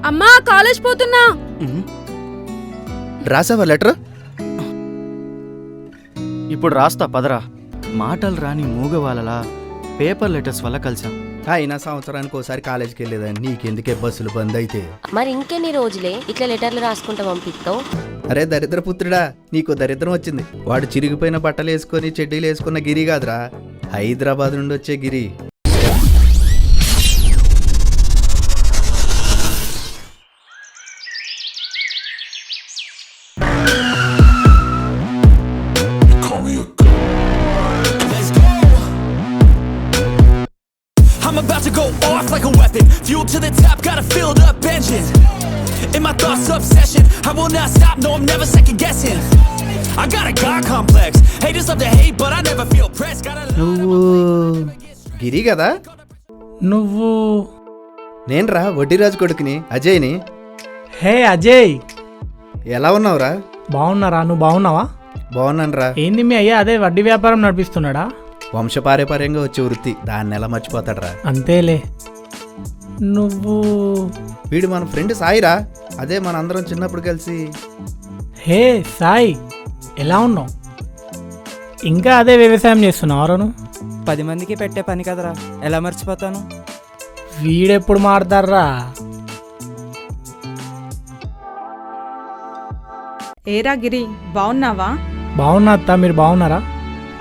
అమ్మా కాలేజ్ పోతున్నా. రాసావా లెటర్? ఇప్పుడు రాస్తా పదరా. మాటలు రాని మూగవాళ్ళలా పేపర్ లెటర్స్ వల్ల కలిసాం. అయినా సంవత్సరానికి ఒకసారి కాలేజీకి వెళ్ళేదాన్ని, నీకెందుకే బస్సులు బంద్ అయితే? మరి ఇంకెన్ని రోజులే ఇట్లా లెటర్లు రాసుకుంటా పంపిస్తావు? అరే దరిద్ర పుత్రుడా, నీకు దరిద్రం వచ్చింది. వాడు చిరిగిపోయిన బట్టలు వేసుకొని చెడ్డీలు వేసుకున్న గిరి కాదురా, హైదరాబాద్ నుండి వచ్చే గిరి. I'm about to go off like a weapon. Fuel to the top, got a filled up engine. In my thoughts, obsession. I will not stop, no, I'm never second guessing. I got a God complex. Haters love to hate, but I never feel pressed. నువ్వు గిరి కదా? నువ్వు? నేనురా వడ్డీరాజు కొడుకుని, అజయ్ని. హే అజయ్, ఎలా ఉన్నావురా? బాగున్నారా? నువ్వు బాగున్నావా? బాగున్నానురా. ఏంది మీ అయ్యా అదే వడ్డీ వ్యాపారం నడిపిస్తున్నాడా? వంశపారంపర్యంగా వచ్చే వృత్తి, దాన్ని ఎలా మర్చిపోతాడరా? అంతేలే. నువ్వు? వీడు మన ఫ్రెండ్ సాయిరా, అదే మన అందరం చిన్నప్పుడు కలిసి. హే సాయి, ఎలా ఉన్నావు? ఇంకా అదే వ్యవసాయం చేస్తున్నావు? 10 మందికి పెట్టే పని కదరా, ఎలా మర్చిపోతాను? వీడెప్పుడు మారుతారా? ఏరా గిరి, బాగున్నావా? బాగున్నా అత్త, మీరు బాగున్నారా?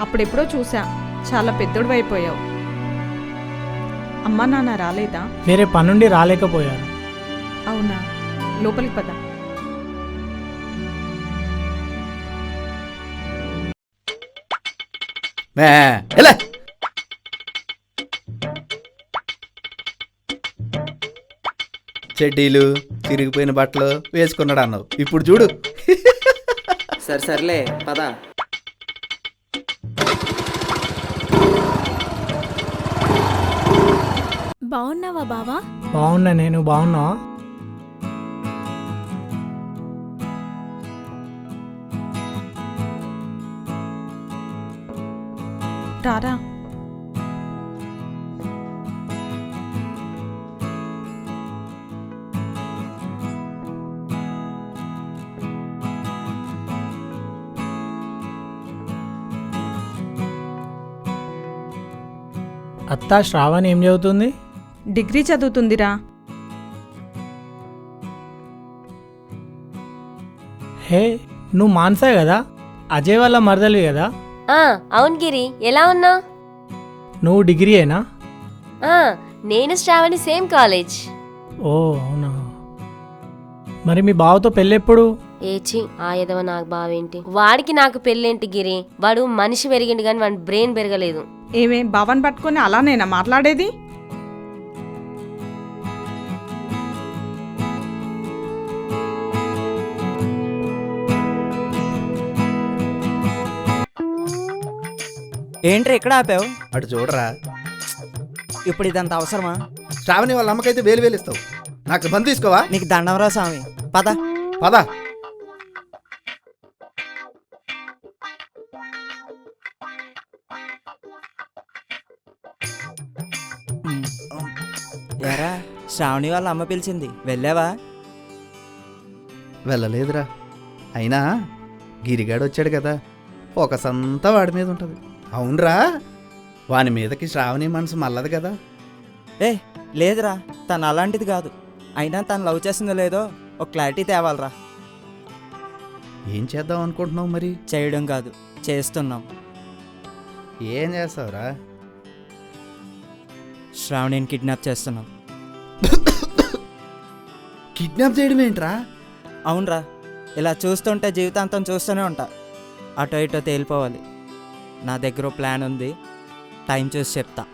అప్పుడెప్పుడో చూసా, చాలా పెద్దోడు అయిపోయావు. అమ్మా నాన్న రాలేదా? వేరే పనుండి రాలేకపోయారు. అవునా, లోపలికి పద. ఎలా చెడ్డీలు చిరిగిపోయిన బట్టలు వేసుకున్నాడు అన్నావు, ఇప్పుడు చూడు. సర్లే పద. బాగున్నావా బావా? బాగున్నా, నేను బాగున్నావా? రారా. అత్త, శ్రావణి ఏం చదువుతుంది? డిగ్రీ చదువుతుందిరా. హే, నువ్వు మాన్సా కదా, అజయ్ వాళ్ళ మరదలివి కదా? అవును గిరి, ఎలా ఉన్నావు? నువ్వు డిగ్రీయేనా? నేను శ్రావణి సేమ్ కాలేజ్. ఓ అవునా. మరి మీ బావతో పెళ్ళెప్పుడు? ఏచి ఆ ఎదవ నాకు బావేంటి, వాడికి నాకు పెళ్ళేంటి గిరి? వాడు మనిషి పెరిగిండు కానీ వాడి బ్రెయిన్ పెరగలేదు. ఏమే బావని పట్టుకొని అలానేనా మాట్లాడేది? ఏంట్రా ఇక్కడ ఆపావు? అటు చూడరా. ఇప్పుడు ఇదంత అవసరమా? శ్రావణి వాళ్ళ అమ్మకైతే వేలు ఇస్తావు, నాకు బంద్ తీసుకోవా? నీకు దండంరా స్వామి, పద పద. ఎరా, శ్రావణి వాళ్ళ అమ్మ పిలిచింది, వెళ్ళావా? వెళ్ళలేదురా. అయినా గిరిగాడు వచ్చాడు కదా, ఫోకస్ అంతా వాడి మీద ఉంటుంది. అవునరా, వాని మీదకి శ్రావణి మనసు మల్లదు కదా. లేదురా, తను అలాంటిది కాదు. అయినా తను లవ్ చేసిందో లేదో ఒక క్లారిటీ తేవాలరా. ఏం చేద్దాం అనుకుంటున్నావు మరి? చేయడం కాదు, చేస్తున్నాం. ఏం చేస్తావురా? శ్రావణిని కిడ్నాప్ చేస్తున్నాం. కిడ్నాప్ చేయడం ఏంట్రా? అవునరా, ఇలా చూస్తుంటే జీవితాంతం చూస్తూనే ఉంటా. అటో ఇటో తేలిపోవాలి. నా దగ్గర ప్లాన్ ఉంది, టైం చూసి చెప్తా.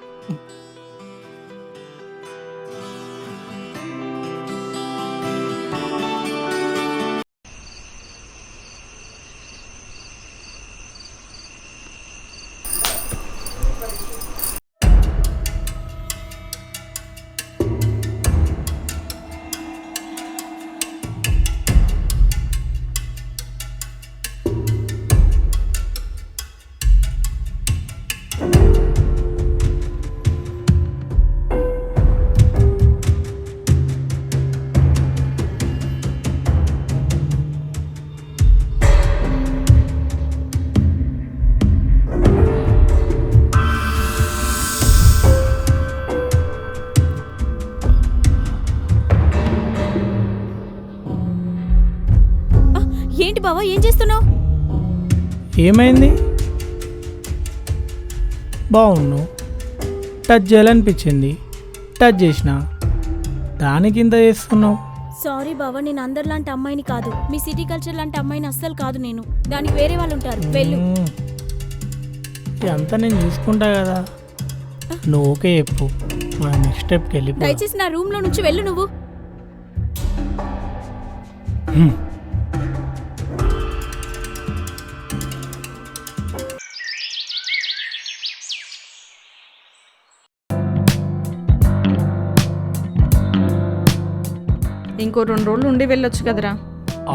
బావా ఏం చేస్తున్నావు? ఏమైంది? బాగున్నావు, టచ్ చేయాలనిపించింది, టచ్ చేసిన, దానికి ఇంత చేస్తున్నావు. సారీ బావా, నేను అందరిలాంటి అమ్మాయిని కాదు. మీ సిటీ కల్చర్ లాంటి అమ్మాయిని అస్సలు కాదు నేను. దానికి వేరే వాళ్ళు ఉంటారు. వెళ్ళు. ఇదంతా నేను చూసుకుంటా కదా, నువ్వు ఓకే చెప్పు, మన నెక్స్ట్ స్టెప్కి వెళ్ళిపో. దయచేసి నా రూమ్ లో నుంచి వెళ్ళు నువ్వు. ఇంకో 2 రోజులు ఉండి వెళ్ళొచ్చు కదరా.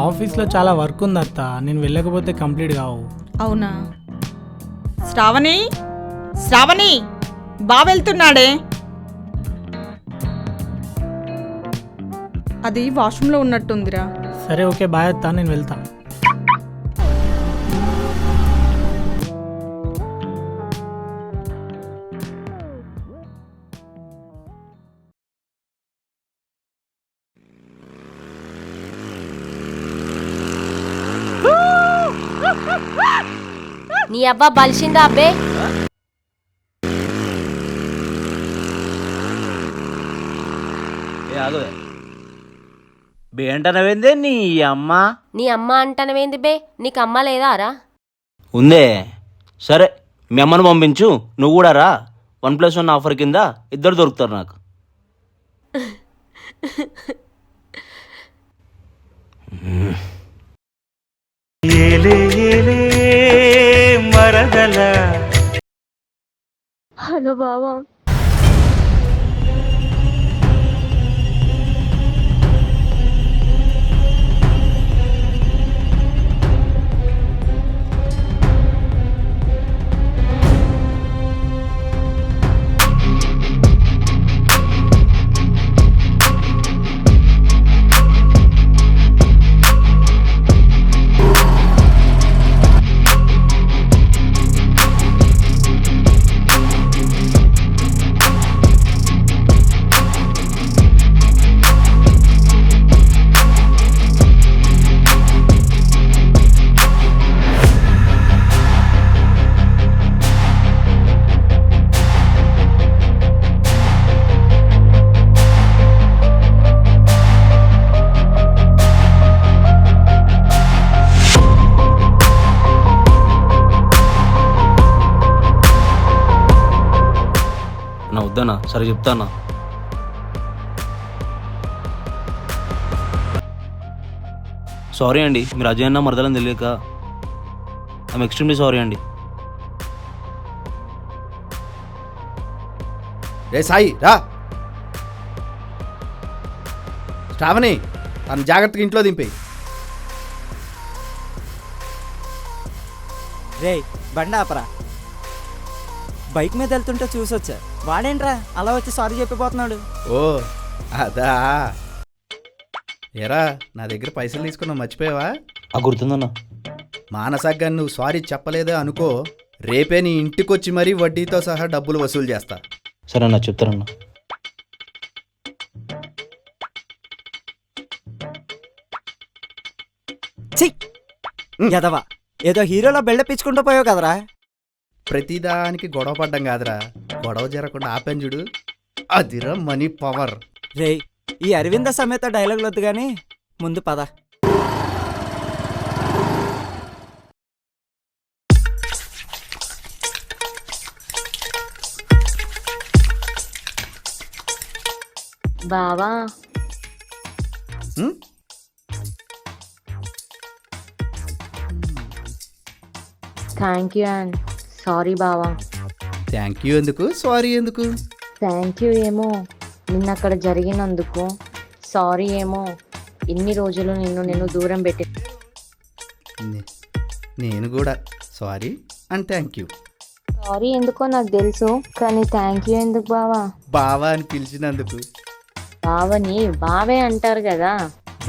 ఆఫీస్లో చాలా వర్క్ ఉంది అత్త, నేను వెళ్ళకపోతే కంప్లీట్ కావు. అవునా? శ్రావణి, శ్రావణి, బా వెళ్తున్నాడే. అది వాష్రూమ్లో ఉన్నట్టుందిరా. సరే ఓకే బాయ్ అత్త, నేను వెళ్తా. నీ అబ్బా బలిసిందా అబ్బే? ఏంటనవేందే నీ అమ్మ? నీ అమ్మ అంటానవేంది బే? నీకు అమ్మ లేదా రా? ఉందే. సరే మీ అమ్మను పంపించు, నువ్వు కూడా రా. 1+1 ఆఫర్ కింద ఇద్దరు దొరుకుతారు నాకు. హలో బావా. నా వద్దనా? సరే చెప్తానా. సారీ అండి, మీరు అజయ్ అన్న మరదలని తెలియక. ఐఎమ్ ఎక్స్ట్రీమ్లీ సారీ అండి. రే సాయి రా. శ్రావణి, తను జాగ్రత్తగా ఇంట్లో దింపేయి. రే బండి ఆపరా. బైక్ మీద వెళ్తుంటే చూసొచ్చా, వాడేంట్రా అలా వచ్చి సారీ చెప్పిపోతున్నాడు. ఓ అదా. ఏరా, నా దగ్గర పైసలు తీసుకున్నావు, మర్చిపోయావా? గుర్తుందన్నా. మానసగ్గా నువ్వు సారీ చెప్పలేదే అనుకో, రేపే నీ ఇంటికొచ్చి మరీ వడ్డీతో సహా డబ్బులు వసూలు చేస్తా. సరే అన్న, చెప్తారన్నా. యదవా, ఏదో హీరోలో బిల్డప్ ఇచ్చుకుంటూ పోయావు కదరా. ప్రతిదానికి గొడవ పడ్డం కాదురా, గొడవ జరగకుండా ఆపెన్ చూడు, అదిరా మనీ పవర్. రే, ఈ అరవింద సమేత డైలాగులు వద్దు కానీ ముందు పద. బావా, థ్యాంక్ యూ అండ్ సారీ బావా. థ్యాంక్ యూ ఎందుకు, సారీ ఎందుకు? థ్యాంక్ యూ ఏమో నిన్న అక్కడ జరిగినందుకు, సారీ ఏమో ఇన్ని రోజులు నేను దూరం పెట్టి. నేను కూడా sorry and thank you. Sorry ఎందుకో నాకు తెలుసు, కానీ థ్యాంక్ యూ ఎందుకు బావా? బావా అని పిలిచినందుకు. బావని బావే అంటారు కదా.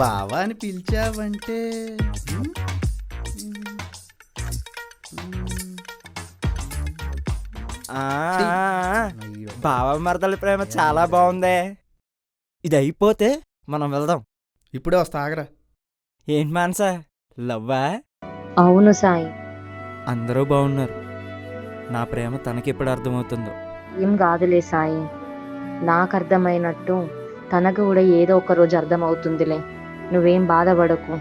బావా అని పిలిచావంటే బావ మరదల ప్రేమ చాలా బాగుందే. ఇది అయిపోతే మనం వెళ్దాం. ఇప్పుడే వస్తా, ఆగరా. ఏంటి మానసా, లవ్వా? అవును సాయి. అందరూ బాగున్నారు. నా ప్రేమ తనకిప్పుడు అర్థమవుతుందో. ఏం కాదులే సాయి, నాకు అర్థమైనట్టు తనకు కూడా ఏదో ఒక రోజు అర్థమవుతుందిలే. నువ్వేం బాధపడకు.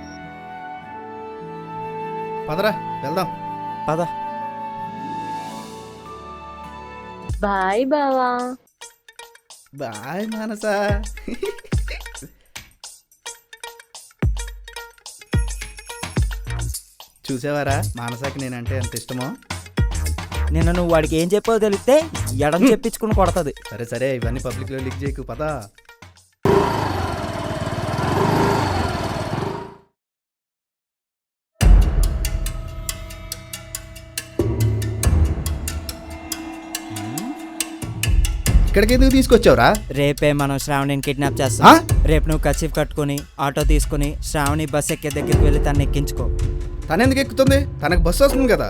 పదరా వెళ్దాం. పద. బాయ్ బావా. బాయ్ మానసా. చూసావారా మానసాకి నేనంటే ఎంత ఇష్టమో. నిన్న నువ్వు వాడికి ఏం చెప్పావో తెలిస్తే ఎడం చెప్పించుకుని కొడతది. సరే సరే, ఇవన్నీ పబ్లిక్లో లీక్ చేయకు, పదా. ఇక్కడికి ఎందుకు తీసుకొచ్చావురా? రేపే మనం శ్రావణిని కిడ్నాప్ ఆ? చేస్తాం. రేపు నువ్వు కచ్చిఫ్ కట్టుకుని ఆటో తీసుకుని శ్రావణి బస్ ఎక్కే దగ్గరికి వెళ్ళి తను ఎక్కించుకో. తనెందుకు ఎక్కుతుంది? తనకు బస్సు వస్తుంది కదా.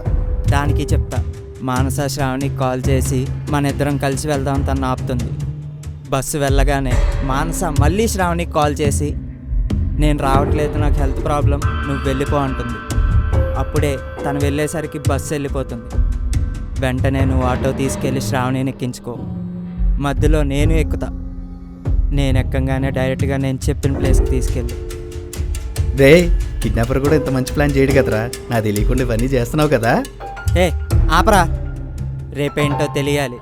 దానికి చెప్తా. మానస శ్రావణికి కాల్ చేసి మన ఇద్దరం కలిసి వెళ్దాం తను ఆపుతుంది. బస్సు వెళ్ళగానే మానస మళ్ళీ శ్రావణికి కాల్ చేసి నేను రావట్లేదు, నాకు హెల్త్ ప్రాబ్లం, నువ్వు వెళ్ళిపో అంటుంది. అప్పుడే తను వెళ్ళేసరికి బస్సు వెళ్ళిపోతుంది. వెంటనే నువ్వు ఆటో తీసుకెళ్ళి శ్రావణిని ఎక్కించుకో. మధ్యలో నేను ఎక్కుతా. నేను ఎక్కంగానే డైరెక్ట్గా నేను చెప్పిన ప్లేస్కి తీసుకెళ్ళి. రే, కిడ్నాపర్ కూడా ఇంత మంచి ప్లాన్ చేయడు కదరా. నా తెలియకుండా ఇవన్నీ చేస్తున్నావు కదా. ఏ ఆపరా, రేపేంటో తెలియాలి.